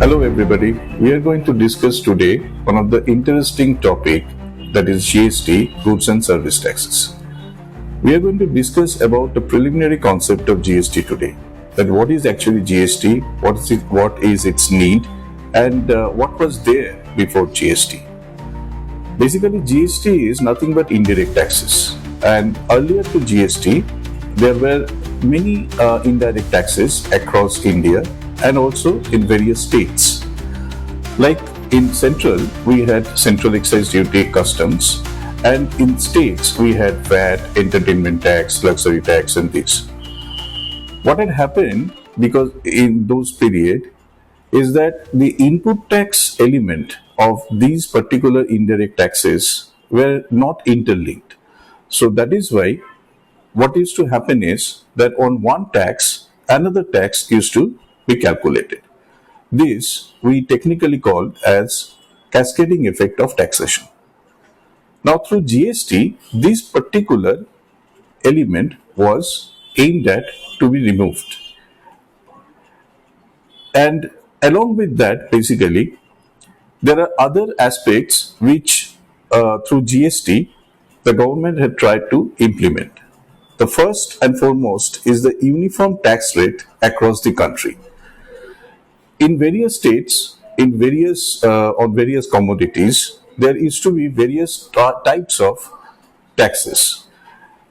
Hello everybody. We are going to discuss today one of the interesting topic, that is GST, goods and service taxes. We are going to discuss about the preliminary concept of GST today. That what is actually GST, what is its need, and what was there before GST. Basically, GST is nothing but indirect taxes. And earlier to GST, there were many indirect taxes across India and also in various states. Like in central, we had central excise duty, customs, and in states we had VAT, entertainment tax, luxury tax, and this. What had happened because in those period is that the input tax element of these particular indirect taxes were not interlinked. So that is why what used to happen is that on one tax, another tax used to be calculated. This we technically call as cascading effect of taxation. Now through GST, this particular element was aimed at to be removed. And along with that, basically, there are other aspects which through GST, the government had tried to implement. The first and foremost is the uniform tax rate across the country. In various states, in various on various commodities, there used to be various types of taxes,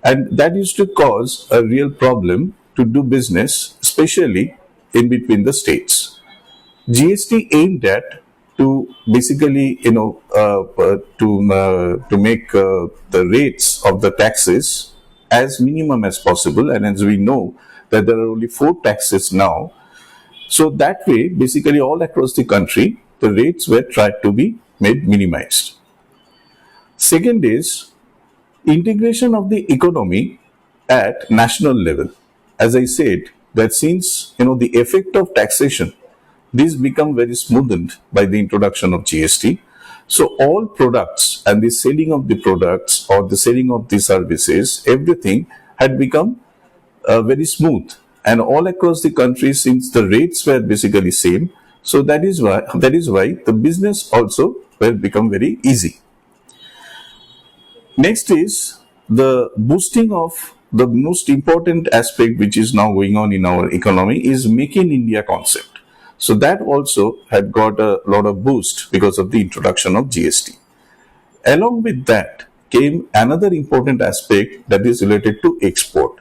and that used to cause a real problem to do business, especially in between the states. GST aimed at to basically, to make the rates of the taxes as minimum as possible, and as we know that there are only 4 taxes now. So that way, basically all across the country, the rates were tried to be made minimized. Second is integration of the economy at national level. As I said, that since the effect of taxation, this become very smoothened by the introduction of GST. So all products and the selling of the products or the selling of the services, everything had become very smooth. And all across the country, since the rates were basically same, so that is why the business also will become very easy. Next is the boosting of the most important aspect which is now going on in our economy is Make in India concept. So that also had got a lot of boost because of the introduction of GST. Along with that came another important aspect that is related to export.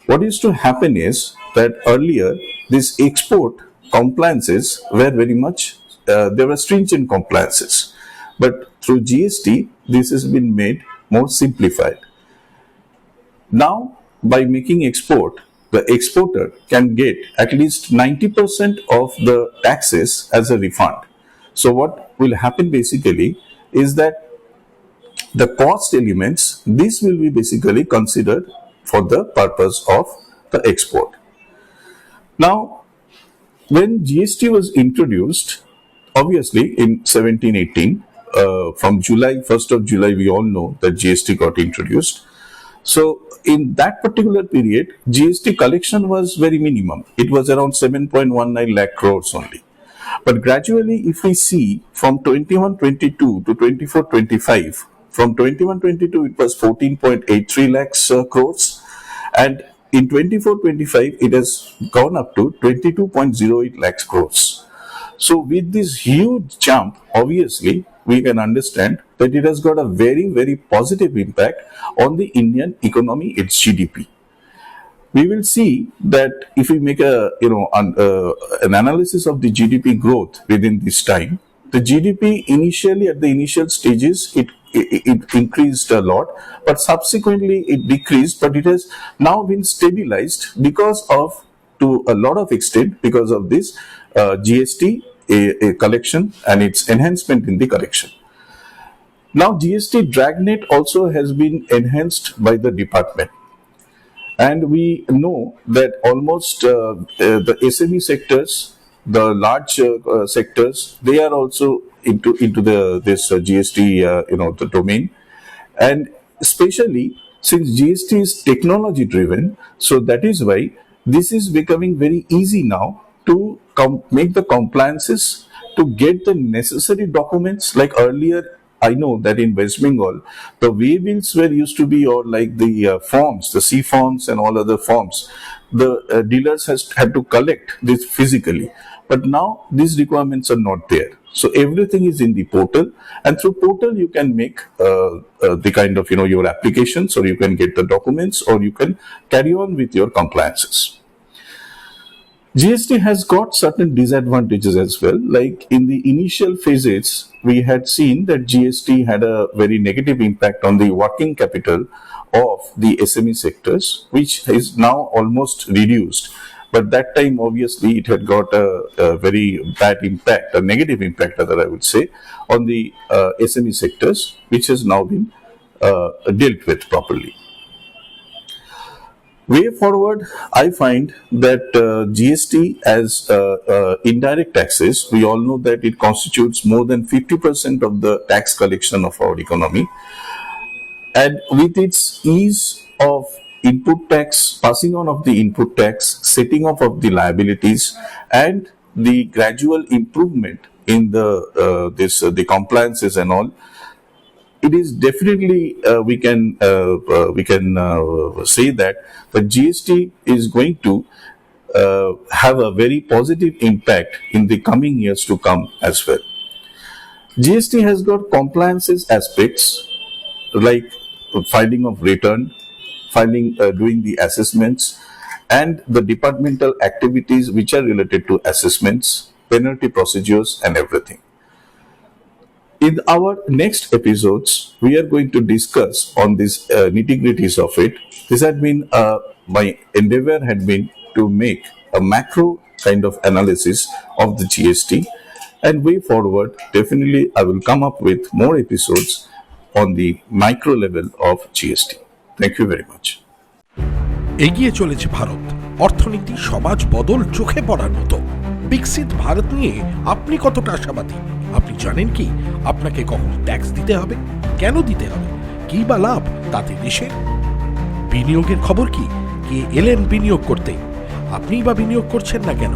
What used to happen is that earlier these export compliances were very much, there were stringent compliances. But through GST, this has been made more simplified. Now, by making export, the exporter can get at least 90% of the taxes as a refund. So what will happen basically is that the cost elements, this will be basically considered for the purpose of the export. Now, when GST was introduced, obviously in 1718, from July, 1st of July, we all know that GST got introduced. So in that particular period, GST collection was very minimum. It was around 7.19 lakh crores only. But gradually, if we see from 21-22 to 24-25, from 21-22 it was 14.83 lakhs crores, and in 24-25 it has gone up to 22.08 lakhs crores. So with this huge jump, obviously we can understand that it has got a very, very positive impact on the Indian economy, its GDP. We will see that if we make an analysis of the GDP growth within this time, the GDP initially at the initial stages it increased a lot, but subsequently it decreased. But it has now been stabilized because of, to a lot of extent, because of this GST collection and its enhancement in the collection. Now GST dragnet also has been enhanced by the department. And we know that almost the SME sectors, the large sectors, they are also into this GST the domain, and especially since GST is technology driven, so that is why this is becoming very easy now to make the compliances to get the necessary documents. Like earlier, I know that in West Bengal, the way bills were used to be, or like the forms, the C forms and all other forms, the dealers had to collect this physically. But now these requirements are not there. So everything is in the portal, and through portal you can make the kind of your applications, or you can get the documents, or you can carry on with your compliances. GST has got certain disadvantages as well. Like in the initial phases, we had seen that GST had a very negative impact on the working capital of the SME sectors, which is now almost reduced. But that time, obviously, it had got a very bad impact, a negative impact, rather, I would say, on the SME sectors, which has now been dealt with properly. Way forward, I find that GST as indirect taxes, we all know that it constitutes more than 50% of the tax collection of our economy. And with its ease of input tax, passing on of the input tax, setting off of the liabilities, and the gradual improvement in the compliances and all, it is definitely we can say that the GST is going to have a very positive impact in the coming years to come as well. GST has got compliances aspects like filing of return, doing the assessments, and the departmental activities which are related to assessments, penalty procedures, and everything. In our next episodes, we are going to discuss on these nitty-gritties of it. This had been my endeavor had been to make a macro kind of analysis of the GST, and way forward, definitely I will come up with more episodes on the micro level of GST. Thank you very much. এগিয়ে চলেছে ভারত, অর্থনীতি সমাজ বদল চোখে পড়ার মতো। বিকশিত ভারত নিয়ে আপনি কতটা আশাবাদী? আপনি জানেন কি আপনাকে কখন ট্যাক্স দিতে হবে, কেন দিতে হবে, কি বা লাভ তাতে দেশে? বিনিয়োগের খবর কি? কে এলেন বিনিয়োগ করতে? আপনি বা বিনিয়োগ করছেন না কেন?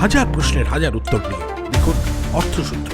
হাজার প্রশ্নের হাজার উত্তর নিয়ে লিখুন অর্থসূত্র।